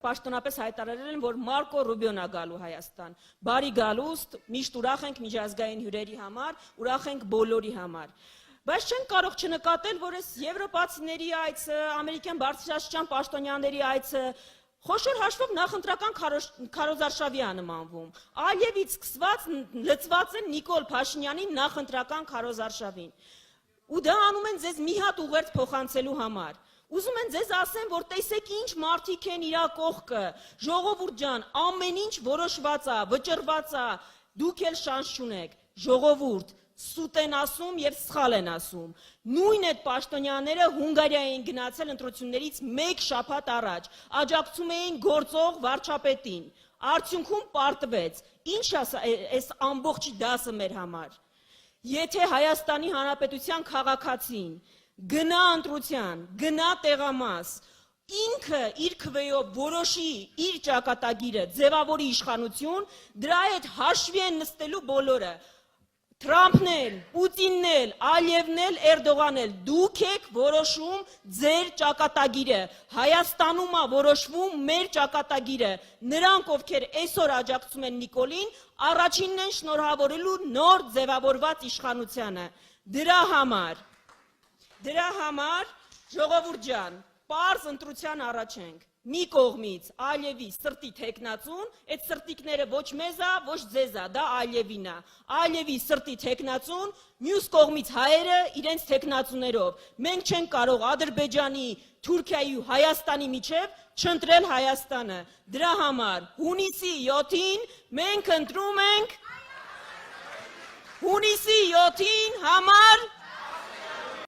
Պաշտոնապես հայտարարել են, որ Մարկո Ռուբիոն է գալու Հայաստան։ Բարի գալուստ, միշտ ուրախ ենք միջազգային հյուրերի համար, ուրախ ենք բոլորի համար։ Բայց չենք կարող չնկատել, որ այս եվրոպացիների այցը, ամերիկյան բարձրաստիճան պաշտոնյաների այցը խոշոր հաշվով նախընտրական քարոզարշավի է նմանվում։ Ալիևից սկսված լծված են Նիկոլ Փաշինյանի նախընտրական քարոզարշավին։ Ու դա անում են ձեզ մի հատ ուղերձ փոխանցելու համար։ Ուզում են ձեզ ասեն, որ տեսեք ինչ մարդիկ են իրա կողքը, ժողովուրդ ջան, ամեն ինչ որոշված է, վճռված է, դուք էլ շանս չունեք, ժողովուրդ, սուտ են ասում եւ սխալ են ասում։ Նույն այդ պաշտոնյաները Հունգարիա էին գնացել ընտրություններից մեկ շաբաթ առաջ, աջակցում էին գործող վարչապետին, արդյունքում պարտվեց։ Ինչ է այս ամբողջի դասը մեր համար։ Եթե Հայաստանի Հանրապետության քաղաքացին գնա ընտրության, գնա տեղամաս, ինքը իր քվեով որոշի իր ճակատագիրը, ձևավորի իշխանություն, դրա հետ հաշվի են նստելու բոլորը։ Թրամփն էլ, Պուտինն էլ, Ալիևն էլ, Էրդողանն էլ, դուք եք որոշում ձեր ճակատագիրը։ Հայաստանում է որոշվում մեր ճակատագիրը։ Նրանք, ովքեր այսօր աջակցում են Նիկոլին, առաջինն են շնորհավորելու նոր ձևավորված իշխանությանը։ Դրա համար, ժողովուրդ ջան, պարզ ընտրության առաջ ենք։ Մի կողմից Ալիևի սրտի թեկնածուն, այդ սրտիկները ոչ մեզ է, ոչ ձեզ է, դա Ալիևին է։ Ալիևի սրտի թեկնածուն, մյուս կողմից հայերը իրենց թեկնածուներով։ Մենք չենք կարող Ադրբեջանի, Թուրքիայի ու Հայաստանի միջև չընտրել Հայաստանը։ Դրա համար հունիսի 7-ին մենք ընտրում ենք հունիսի 7-ին համար